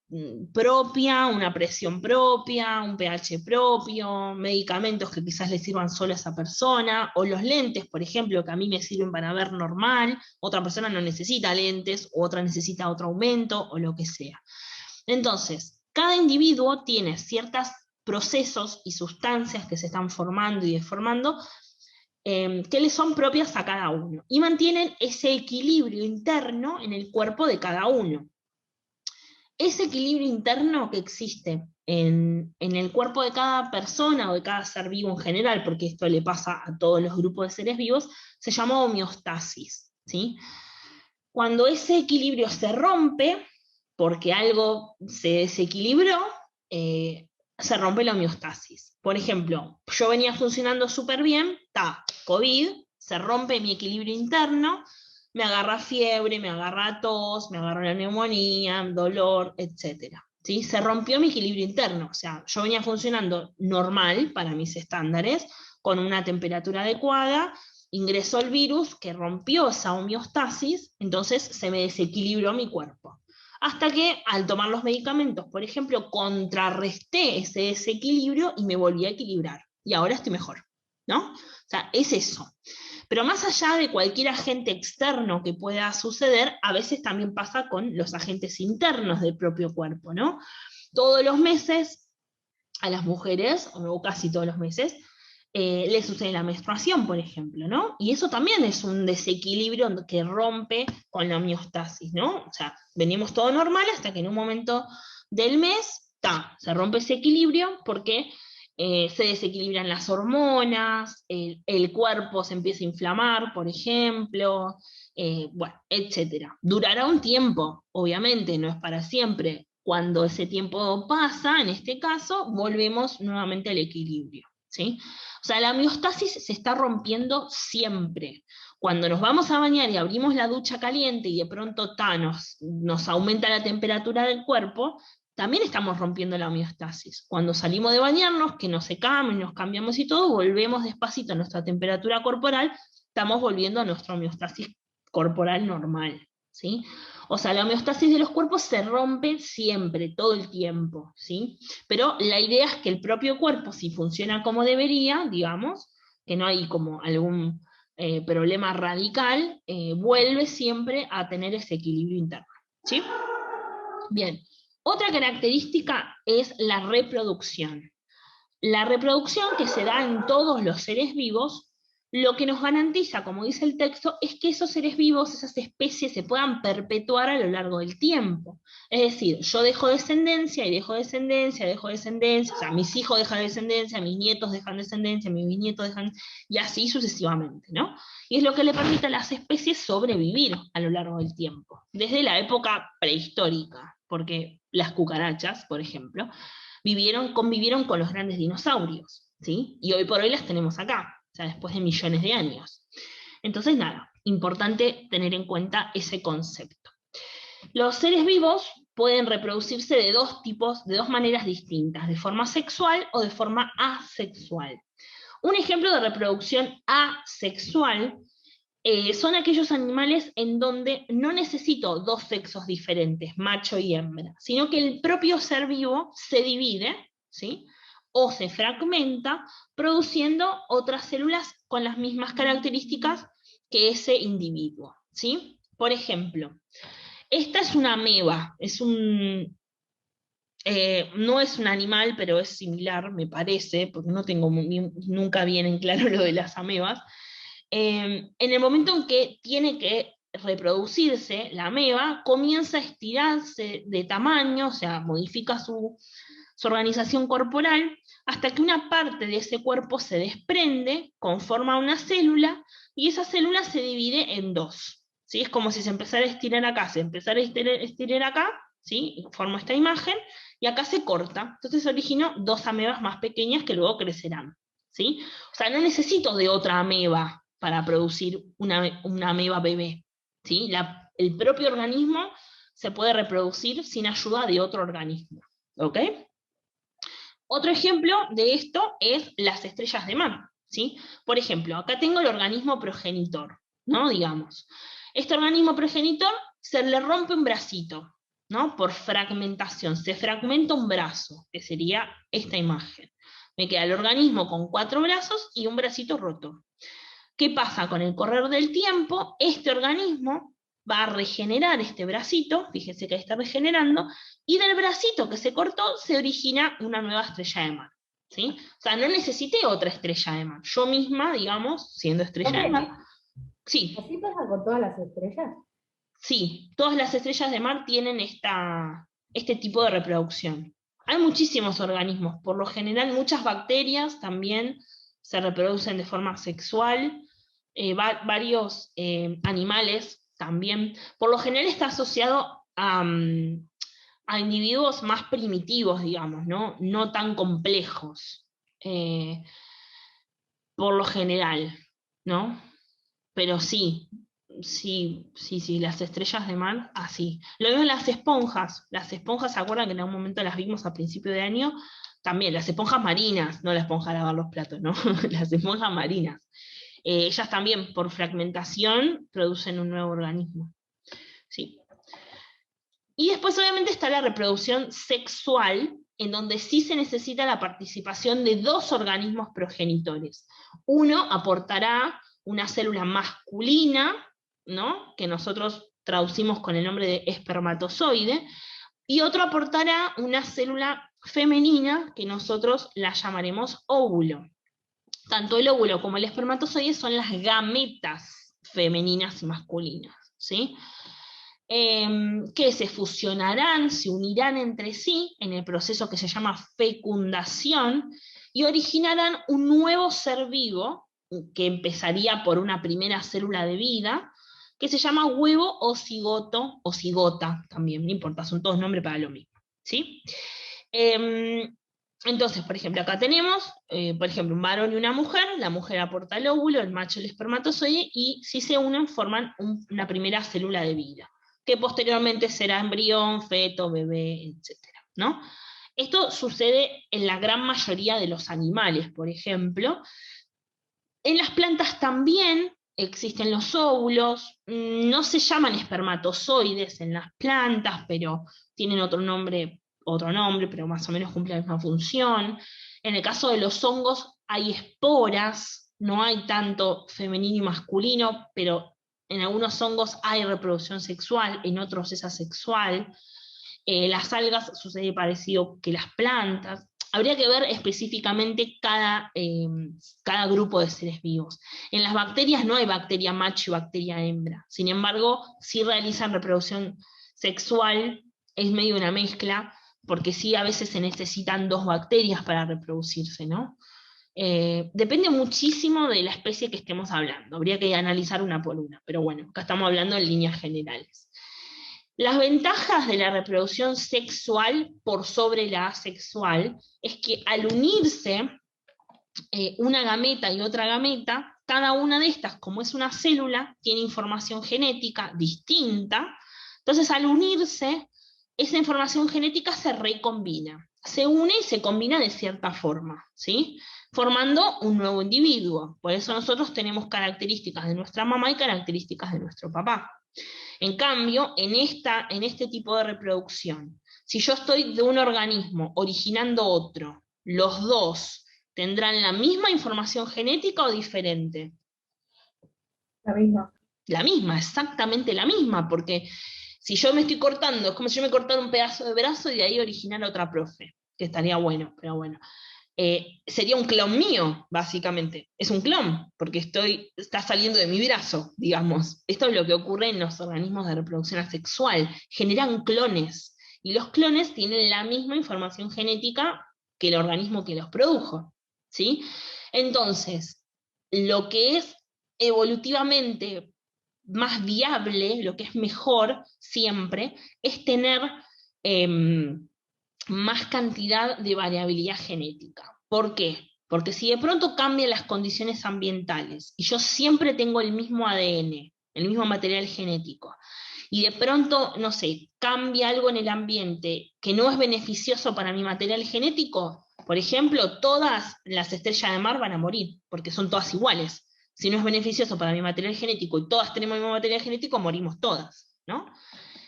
propia, una presión propia, un pH propio, medicamentos que quizás le sirvan solo a esa persona, o los lentes, por ejemplo, que a mí me sirven para ver normal, otra persona no necesita lentes, o otra necesita otro aumento, o lo que sea. Entonces, cada individuo tiene ciertos procesos y sustancias que se están formando y deformando que le son propias a cada uno y mantienen ese equilibrio interno en el cuerpo de cada uno. Ese equilibrio interno que existe en el cuerpo de cada persona o de cada ser vivo en general, porque esto le pasa a todos los grupos de seres vivos, se llama homeostasis, ¿sí? Cuando ese equilibrio se rompe, porque algo se desequilibró, se rompe la homeostasis. Por ejemplo, yo venía funcionando súper bien, COVID, se rompe mi equilibrio interno, me agarra fiebre, me agarra tos, me agarra la neumonía, dolor, etc. ¿sí? Se rompió mi equilibrio interno, o sea, yo venía funcionando normal para mis estándares, con una temperatura adecuada, ingresó el virus que rompió esa homeostasis, entonces se me desequilibró mi cuerpo. Hasta que al tomar los medicamentos, por ejemplo, contrarresté ese desequilibrio y me volví a equilibrar. Y ahora estoy mejor, ¿no? O sea, es eso. Pero más allá de cualquier agente externo que pueda suceder, a veces también pasa con los agentes internos del propio cuerpo, ¿no? Todos los meses a las mujeres, o casi todos los meses, les sucede la menstruación, por ejemplo, ¿no? Y eso también es un desequilibrio que rompe con la homeostasis, ¿no? O sea, venimos todo normal hasta que en un momento del mes, se rompe ese equilibrio porque se desequilibran las hormonas, el cuerpo se empieza a inflamar, por ejemplo, bueno, etc. Durará un tiempo, obviamente, no es para siempre. Cuando ese tiempo pasa, en este caso, volvemos nuevamente al equilibrio, ¿sí? O sea, la homeostasis se está rompiendo siempre. Cuando nos vamos a bañar y abrimos la ducha caliente y de pronto nos aumenta la temperatura del cuerpo, también estamos rompiendo la homeostasis. Cuando salimos de bañarnos, que nos secamos y nos cambiamos y todo, volvemos despacito a nuestra temperatura corporal, estamos volviendo a nuestra homeostasis corporal normal, ¿sí? O sea, la homeostasis de los cuerpos se rompe siempre, todo el tiempo, ¿sí? Pero la idea es que el propio cuerpo, si funciona como debería, digamos, que no hay como algún problema radical, vuelve siempre a tener ese equilibrio interno, ¿sí? Bien. Otra característica es la reproducción. La reproducción que se da en todos los seres vivos, lo que nos garantiza, como dice el texto, es que esos seres vivos, esas especies, se puedan perpetuar a lo largo del tiempo. Es decir, yo dejo descendencia y dejo descendencia, dejo descendencia, o sea, mis hijos dejan descendencia, mis nietos dejan descendencia, mis bisnietos dejan, y así sucesivamente, ¿no? Y es lo que le permite a las especies sobrevivir a lo largo del tiempo, desde la época prehistórica, porque las cucarachas, por ejemplo, convivieron con los grandes dinosaurios, ¿sí? Y hoy por hoy las tenemos acá, o sea, después de millones de años. Entonces, nada, importante tener en cuenta ese concepto. Los seres vivos pueden reproducirse de dos tipos, de dos maneras distintas, de forma sexual o de forma asexual. Un ejemplo de reproducción asexual son aquellos animales en donde no necesito dos sexos diferentes, macho y hembra, sino que el propio ser vivo se divide, ¿sí? O se fragmenta, produciendo otras células con las mismas características que ese individuo, ¿sí? Por ejemplo, esta es una ameba, no es un animal, pero es similar, me parece, porque no tengo nunca bien en claro lo de las amebas. En el momento en que tiene que reproducirse, la ameba comienza a estirarse de tamaño, o sea, modifica su organización corporal, hasta que una parte de ese cuerpo se desprende, conforma una célula, y esa célula se divide en dos. ¿Sí? Es como si se empezara a estirar acá, se empezara a estirar acá, ¿sí? Forma esta imagen, y acá se corta. Entonces se originó dos amebas más pequeñas que luego crecerán, ¿sí? O sea, no necesito de otra ameba para producir una ameba bebé, ¿sí? El propio organismo se puede reproducir sin ayuda de otro organismo, ¿ok? Otro ejemplo de esto es las estrellas de mar, ¿sí? Por ejemplo, acá tengo el organismo progenitor, ¿no? Digamos. Este organismo progenitor se le rompe un bracito, ¿no? Por fragmentación, se fragmenta un brazo, que sería esta imagen. Me queda el organismo con 4 brazos y un bracito roto. ¿Qué pasa? Con el correr del tiempo, este organismo va a regenerar este bracito, fíjense que ahí está regenerando, y del bracito que se cortó se origina una nueva estrella de mar, ¿sí? O sea, no necesité otra estrella de mar. Yo misma, digamos, siendo estrella de mar, sí, ¿Así pasa con todas las estrellas? sí, todas las estrellas de mar tienen este tipo de reproducción. Hay muchísimos organismos, por lo general muchas bacterias también se reproducen de forma sexual, varios animales también. Por lo general está asociado a individuos más primitivos, digamos, no tan complejos, por lo general, ¿no? Pero sí, Sí, sí, sí, las estrellas de mar, así. Lo mismo las esponjas. Las esponjas, ¿se acuerdan que en algún momento las vimos a principio de año? También, las esponjas marinas, no la esponja de lavar los platos, ¿no? Las esponjas marinas. Ellas también, por fragmentación, producen un nuevo organismo. Sí. Y después, obviamente, está la reproducción sexual, en donde sí se necesita la participación de dos organismos progenitores. Uno aportará una célula masculina, ¿no? Que nosotros traducimos con el nombre de espermatozoide, y otro aportará una célula femenina, que nosotros la llamaremos óvulo. Tanto el óvulo como el espermatozoide son las gametas femeninas y masculinas, ¿sí? Que se fusionarán, se unirán entre sí en el proceso que se llama fecundación y originarán un nuevo ser vivo que empezaría por una primera célula de vida, que se llama huevo o cigoto, o cigota también, no importa, son todos nombres para lo mismo, ¿sí? Entonces, por ejemplo, acá tenemos, por ejemplo, un varón y una mujer, la mujer aporta el óvulo, el macho el espermatozoide, y si se unen forman una primera célula de vida, que posteriormente será embrión, feto, bebé, etc., ¿no? Esto sucede en la gran mayoría de los animales, por ejemplo. En las plantas también existen los óvulos, no se llaman espermatozoides en las plantas, pero tienen otro nombre, pero más o menos cumplen la misma función. En el caso de los hongos hay esporas, no hay tanto femenino y masculino, pero en algunos hongos hay reproducción sexual, en otros es asexual. Las algas sucede parecido que las plantas. Habría que ver específicamente cada grupo de seres vivos. En las bacterias no hay bacteria macho y bacteria hembra. Sin embargo, sí realizan reproducción sexual, es medio una mezcla, porque sí a veces se necesitan dos bacterias para reproducirse, ¿no? Depende muchísimo de la especie que estemos hablando. Habría que analizar una por una, pero bueno, acá estamos hablando en líneas generales. Las ventajas de la reproducción sexual por sobre la asexual es que al unirse una gameta y otra gameta, cada una de estas, como es una célula, tiene información genética distinta. Entonces, al unirse, esa información genética se recombina, se une y se combina de cierta forma, ¿sí? Formando un nuevo individuo. Por eso nosotros tenemos características de nuestra mamá y características de nuestro papá. En cambio, en este tipo de reproducción, si yo estoy de un organismo originando otro, los dos tendrán la misma información genética o diferente. La misma. La misma, exactamente la misma, porque si yo me estoy cortando, es como si yo me cortara un pedazo de brazo y de ahí originara otra profe, que estaría bueno, pero bueno. Sería un clon mío, básicamente. Es un clon, porque está saliendo de mi brazo, digamos. Esto es lo que ocurre en los organismos de reproducción asexual. Generan clones, y los clones tienen la misma información genética que el organismo que los produjo, ¿sí? Entonces, lo que es evolutivamente más viable, lo que es mejor siempre, es tener más cantidad de variabilidad genética. ¿Por qué? Porque si de pronto cambian las condiciones ambientales y yo siempre tengo el mismo ADN, el mismo material genético, y de pronto, no sé, cambia algo en el ambiente que no es beneficioso para mi material genético, por ejemplo, todas las estrellas de mar van a morir, porque son todas iguales. Si no es beneficioso para mi material genético y todas tenemos el mismo material genético, morimos todas, ¿no?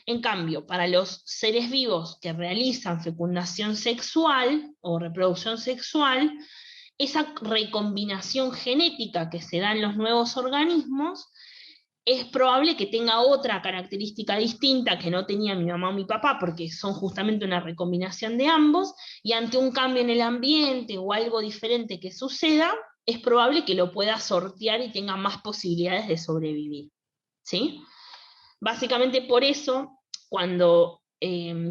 En cambio, para los seres vivos que realizan fecundación sexual o reproducción sexual, esa recombinación genética que se da en los nuevos organismos es probable que tenga otra característica distinta que no tenía mi mamá o mi papá, porque son justamente una recombinación de ambos, y ante un cambio en el ambiente o algo diferente que suceda, es probable que lo pueda sortear y tenga más posibilidades de sobrevivir, ¿sí? Básicamente por eso, cuando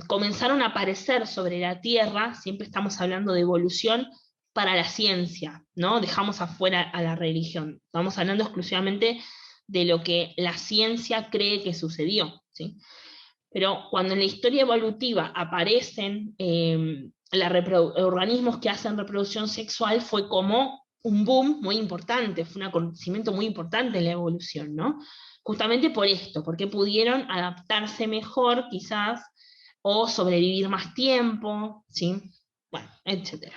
comenzaron a aparecer sobre la Tierra, siempre estamos hablando de evolución para la ciencia, ¿no? Dejamos afuera a la religión. Estamos hablando exclusivamente de lo que la ciencia cree que sucedió, ¿sí? Pero cuando en la historia evolutiva aparecen organismos que hacen reproducción sexual, fue como un boom muy importante, fue un acontecimiento muy importante en la evolución, ¿no? justamente por esto, porque pudieron adaptarse mejor quizás, o sobrevivir más tiempo, ¿sí? Bueno, etc.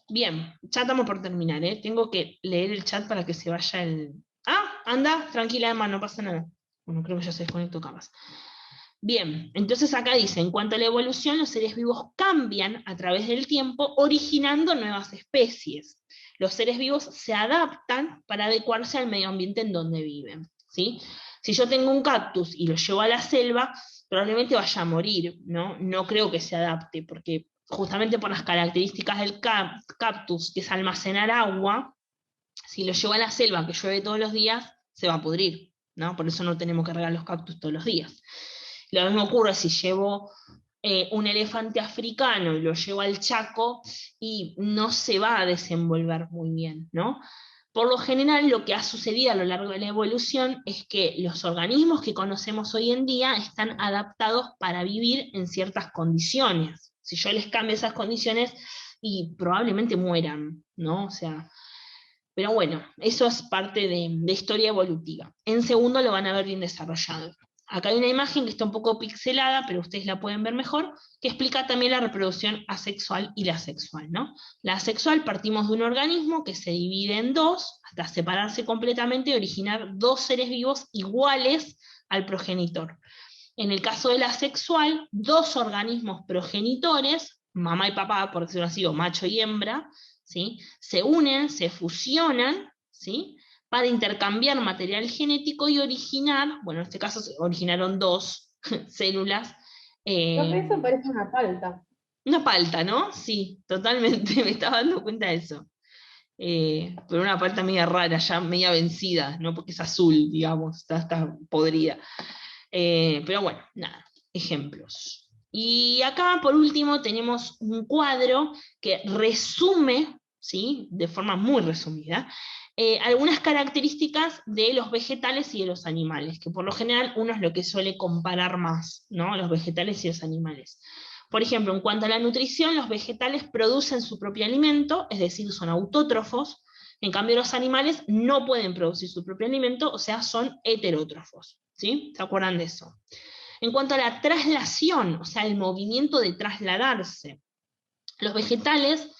Bien, ya estamos por terminar, ¿eh? Tengo que leer el chat para que se vaya el... Ah, anda, tranquila, Emma, no pasa nada. Bueno, creo que ya se desconectó capaz. Bien, entonces acá dice, en cuanto a la evolución, los seres vivos cambian a través del tiempo, originando nuevas especies. Los seres vivos se adaptan para adecuarse al medio ambiente en donde viven, ¿sí? Si yo tengo un cactus y lo llevo a la selva, probablemente vaya a morir, ¿no? No creo que se adapte, porque justamente por las características del cactus, que es almacenar agua, si lo llevo a la selva, que llueve todos los días, se va a pudrir, ¿no? Por eso no tenemos que regar los cactus todos los días. Lo mismo ocurre si llevo un elefante africano y lo llevo al Chaco y no se va a desenvolver muy bien, ¿no? Por lo general, lo que ha sucedido a lo largo de la evolución es que los organismos que conocemos hoy en día están adaptados para vivir en ciertas condiciones. Si yo les cambio esas condiciones, y probablemente mueran, ¿no? O sea, pero bueno, eso es parte de historia evolutiva. En segundo lo van a ver bien desarrollado. Acá hay una imagen que está un poco pixelada, pero ustedes la pueden ver mejor, que explica también la reproducción asexual y la sexual, ¿no? La asexual, partimos de un organismo que se divide en dos, hasta separarse completamente y originar dos seres vivos iguales al progenitor. En el caso de la sexual, dos organismos progenitores, mamá y papá, por decirlo así, o macho y hembra, ¿sí? Se unen, se fusionan, ¿sí? Para intercambiar material genético y originar, bueno, en este caso se originaron dos células. Eso parece una palta. Una palta, ¿no? Sí, totalmente, me estaba dando cuenta de eso. Pero una palta media rara, ya media vencida, ¿no? Porque es azul, digamos, está podrida. Pero bueno, nada, ejemplos. Y acá, por último, tenemos un cuadro que resume, ¿sí? De forma muy resumida, algunas características de los vegetales y de los animales, que por lo general uno es lo que suele comparar más, ¿no? Los vegetales y los animales. Por ejemplo, en cuanto a la nutrición, los vegetales producen su propio alimento, es decir, son autótrofos. En cambio, los animales no pueden producir su propio alimento, o sea, son heterótrofos. ¿Sí? ¿Se acuerdan de eso? En cuanto a la traslación, o sea, el movimiento de trasladarse, los vegetales,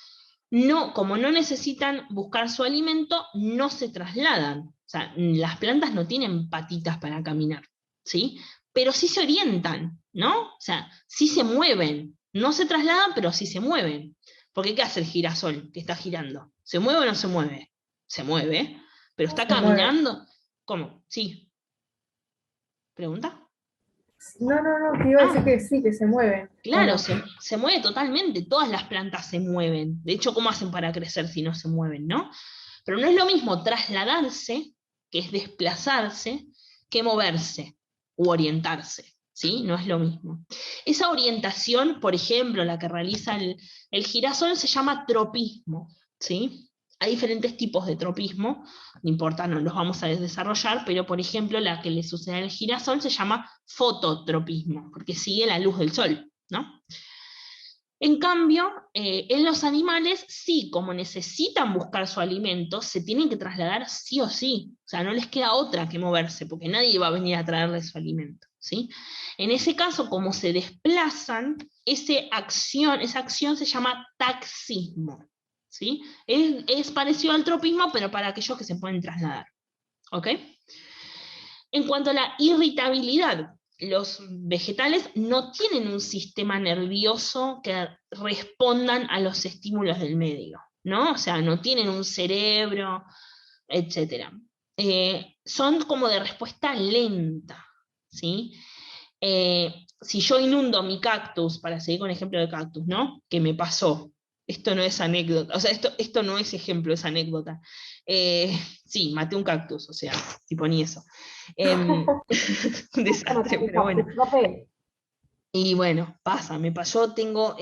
como no necesitan buscar su alimento, no se trasladan. O sea, las plantas no tienen patitas para caminar, ¿sí? Pero sí se orientan, ¿no? O sea, sí se mueven. No se trasladan, pero sí se mueven. Porque ¿qué hace el girasol que está girando? ¿Se mueve o no se mueve? Se mueve, pero está Se mueve. caminando. ¿Cómo? Sí. ¿Pregunta? No, te iba a decir que sí, que se mueven. ¿O Claro, no? se mueve totalmente, todas las plantas se mueven. De hecho, ¿cómo hacen para crecer si no se mueven, no? Pero no es lo mismo trasladarse, que es desplazarse, que moverse u orientarse, ¿sí? No es lo mismo. Esa orientación, por ejemplo, la que realiza el girasol, se llama tropismo, ¿sí? Hay diferentes tipos de tropismo, no importa, no los vamos a desarrollar, pero por ejemplo, la que le sucede al girasol se llama fototropismo, porque sigue la luz del sol, ¿no? En cambio, en los animales, sí, como necesitan buscar su alimento, se tienen que trasladar sí o sí. O sea, no les queda otra que moverse, porque nadie va a venir a traerles su alimento, ¿sí? En ese caso, como se desplazan, esa acción se llama taxismo, ¿sí? Es parecido al tropismo, pero para aquellos que se pueden trasladar, ¿ok? En cuanto a la irritabilidad, los vegetales no tienen un sistema nervioso que respondan a los estímulos del medio, ¿no? O sea, no tienen un cerebro, etc. Son como de respuesta lenta, ¿sí? Si yo inundo mi cactus, para seguir con el ejemplo de cactus, ¿no? Que me pasó. Esto no es anécdota, o sea, esto no es ejemplo, es anécdota. Sí, maté un cactus, o sea, tipo ni eso. Un desastre, pero bueno. Y bueno, pasa, me pasó, no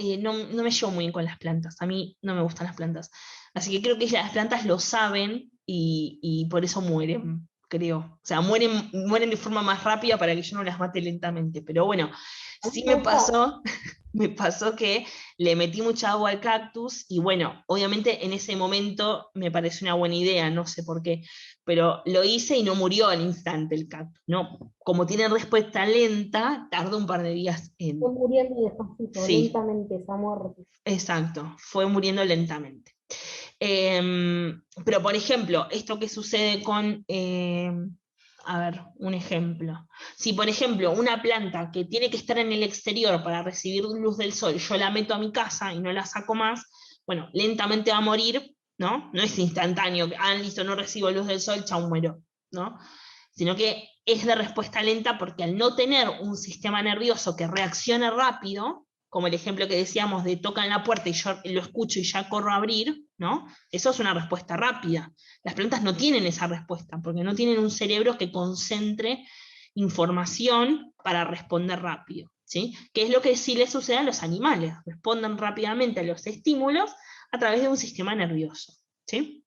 me llevo muy bien con las plantas, a mí no me gustan las plantas. Así que creo que las plantas lo saben y por eso mueren, creo. O sea, mueren de forma más rápida para que yo no las mate lentamente. Pero bueno, sí me pasó, me pasó que le metí mucha agua al cactus y bueno, obviamente en ese momento me pareció una buena idea, no sé por qué, pero lo hice y no murió al instante el cactus, ¿no? Como tiene respuesta lenta, tardó un par de días Fue en... muriendo despacito, Sí, lentamente esa muerte. exacto, fue muriendo lentamente. Pero por ejemplo, esto que sucede con, a ver, un ejemplo. Si por ejemplo una planta que tiene que estar en el exterior para recibir luz del sol, yo la meto a mi casa y no la saco más, bueno, lentamente va a morir, ¿no? No es instantáneo, listo, no recibo luz del sol, chau, muero, ¿no? Sino que es de respuesta lenta porque al no tener un sistema nervioso que reaccione rápido, como el ejemplo que decíamos de tocan la puerta y yo lo escucho y ya corro a abrir, ¿no? Eso es una respuesta rápida. Las plantas no tienen esa respuesta, porque no tienen un cerebro que concentre información para responder rápido, ¿sí? Que es lo que sí les sucede a los animales, responden rápidamente a los estímulos a través de un sistema nervioso, ¿sí?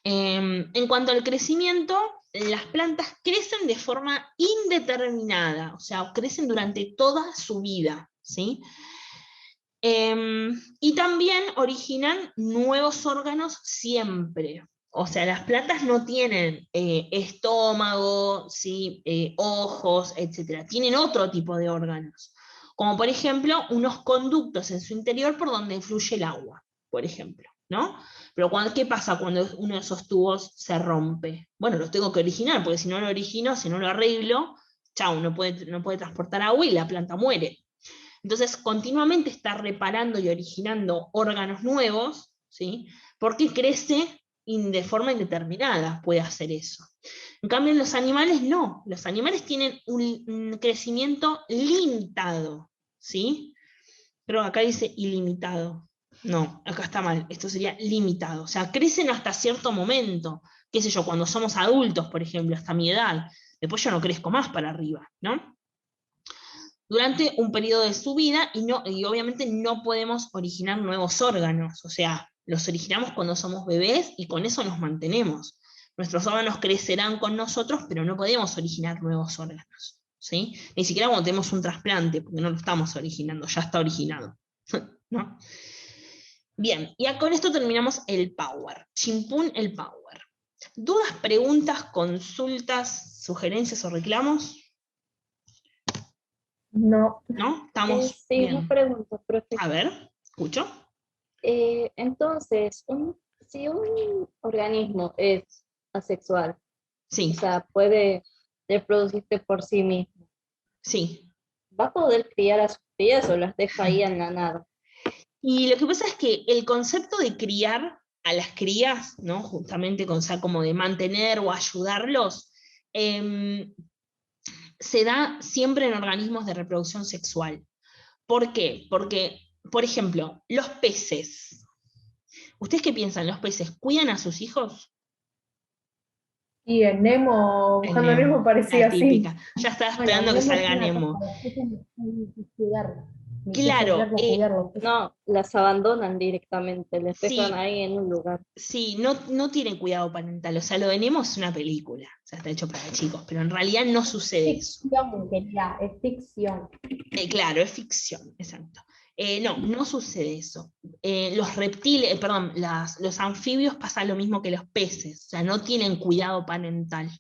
En cuanto al crecimiento, las plantas crecen de forma indeterminada, o sea, crecen durante toda su vida, ¿sí? Y también originan nuevos órganos siempre. O sea, las plantas no tienen estómago, ¿sí? Ojos, etc. Tienen otro tipo de órganos, como por ejemplo unos conductos en su interior por donde fluye el agua, por ejemplo, ¿no? Pero ¿qué pasa cuando uno de esos tubos se rompe? Bueno, los tengo que originar, porque si no lo origino, si no lo arreglo, chau, no puede transportar agua y la planta muere. Entonces, continuamente está reparando y originando órganos nuevos, ¿sí? Porque crece de forma indeterminada, puede hacer eso. En cambio, en los animales no. Los animales tienen un crecimiento limitado, ¿sí? Pero acá dice ilimitado. No, acá está mal. Esto sería limitado. O sea, crecen hasta cierto momento. Qué sé yo, cuando somos adultos, por ejemplo, hasta mi edad. Después yo no crezco más para arriba, ¿no? Durante un periodo de su vida y obviamente no podemos originar nuevos órganos, o sea, los originamos cuando somos bebés y con eso nos mantenemos. Nuestros órganos crecerán con nosotros, pero no podemos originar nuevos órganos, ¿sí? Ni siquiera cuando tenemos un trasplante, porque no lo estamos originando, ya está originado, ¿no? Bien, y con esto terminamos el power, chimpún el power. ¿Dudas, preguntas, consultas, sugerencias o reclamos? No, ¿No? ¿Estamos Sí, una bien? pregunta, profe. A ver, escucho. Entonces, si un organismo es asexual, o Sí, sea, puede reproducirse por sí mismo, sí. ¿va a poder criar a sus crías o las deja ahí en la nada? Y lo que pasa es que el concepto de criar a las crías, ¿no? Justamente con, o sea, como de mantener o ayudarlos, em, se da siempre en organismos de reproducción sexual. ¿Por qué? Porque, por ejemplo, los peces. ¿Ustedes qué piensan? ¿Los peces cuidan a sus hijos? y en Nemo, El buscando a Nemo Nemo, parecía la así. típica. Ya estaba Bueno, esperando que Nemo es salga una Nemo. cosa, los peces hay que cuidarlos. Ni que Claro, soplar para cuidar los peces. No, las abandonan directamente, les dejan sí, ahí en un lugar. sí, no tiene cuidado parental. O sea, lo de Nemo es una película. O sea, está hecho para chicos, pero en realidad no sucede eso. Ficción, querida, es ficción. Claro, es ficción, exacto. No sucede eso. Los reptiles, perdón, los anfibios pasa lo mismo que los peces, o sea, no tienen cuidado parental.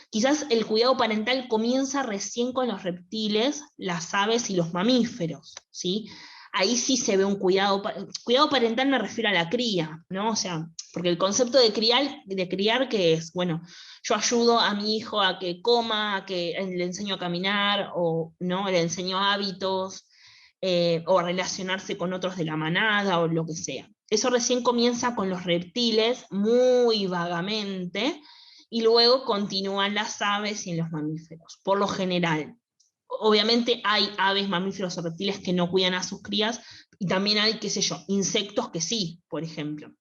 Quizás el cuidado parental comienza recién con los reptiles, las aves y los mamíferos, ¿sí? Ahí sí se ve un cuidado parental me refiero a la cría, ¿no? O sea, porque el concepto de criar que es, bueno, yo ayudo a mi hijo a que coma, a que le enseño a caminar, o ¿no? Le enseño hábitos, o a relacionarse con otros de la manada, o lo que sea. Eso recién comienza con los reptiles, muy vagamente, y luego continúan las aves y en los mamíferos, por lo general. Obviamente hay aves, mamíferos o reptiles que no cuidan a sus crías, y también hay, qué sé yo, insectos que sí, por ejemplo.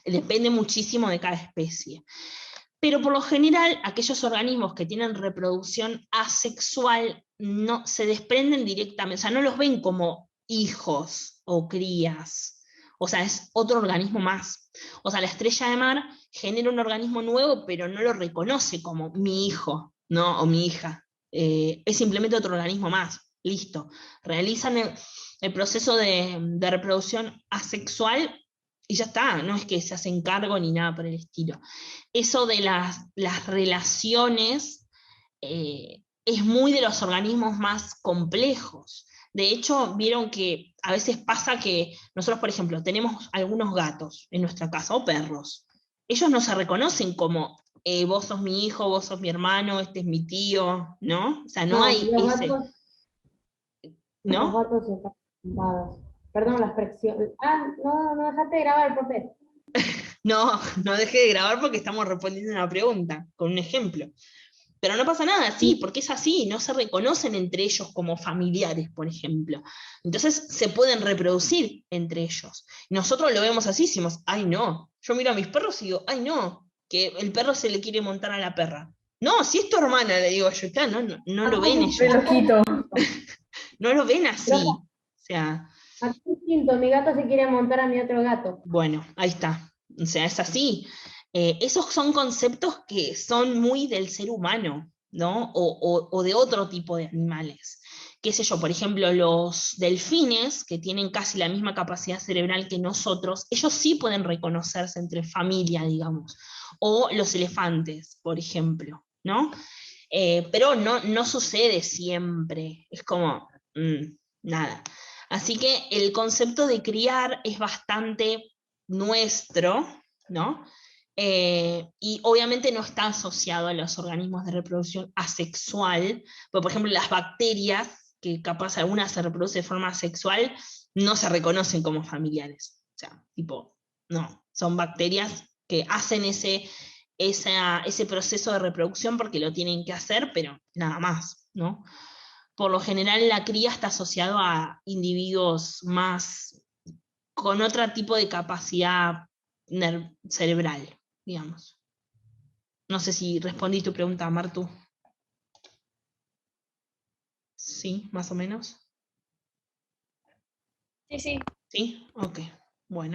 Depende muchísimo de cada especie. Pero por lo general, aquellos organismos que tienen reproducción asexual no se desprenden directamente, o sea, no los ven como hijos o crías. O sea, es otro organismo más. O sea, la estrella de mar genera un organismo nuevo, pero no lo reconoce como mi hijo, ¿no? O mi hija. Es simplemente otro organismo más. listo. Realizan el proceso de reproducción asexual y ya está, no es que se hacen cargo ni nada por el estilo. Eso de las relaciones es muy de los organismos más complejos. De hecho, vieron que a veces pasa que nosotros, por ejemplo, tenemos algunos gatos en nuestra casa o perros. Ellos no se reconocen como vos sos mi hijo, vos sos mi hermano, este es mi tío, ¿no? O sea, no hay los ese, gatos, los ¿no? gatos están pintados. Perdón la expresión. Ah, no, no dejaste de grabar, profe. No, no dejé de grabar porque estamos respondiendo una pregunta, con un ejemplo. Pero no pasa nada, sí, porque es así, no se reconocen entre ellos como familiares, por ejemplo. Entonces se pueden reproducir entre ellos. Nosotros lo vemos así, decimos, ay no. Yo miro a mis perros y digo, ay no, que el perro se le quiere montar a la perra. No, si es tu hermana, le digo yo, claro, no lo ven Re ellos, loquito. no lo ven así. O sea, Aquí es distinto, mi gato se quiere montar a mi otro gato. bueno, ahí está. O sea, es así. Esos son conceptos que son muy del ser humano, ¿no? O de otro tipo de animales. Qué sé yo, por ejemplo, los delfines, que tienen casi la misma capacidad cerebral que nosotros, ellos sí pueden reconocerse entre familia, digamos. O los elefantes, por ejemplo, ¿no? Pero no sucede siempre. Es como, nada. Así que el concepto de criar es bastante nuestro, ¿no? Y obviamente no está asociado a los organismos de reproducción asexual, porque por ejemplo las bacterias, que capaz algunas se reproducen de forma asexual, no se reconocen como familiares. O sea, tipo, no, son bacterias que hacen ese proceso de reproducción porque lo tienen que hacer, pero nada más, ¿no? Por lo general la cría está asociado a individuos más con otro tipo de capacidad cerebral, digamos. No sé si respondí tu pregunta, Martu. Sí, más o menos. Sí, sí. ¿Sí? Ok. Bueno.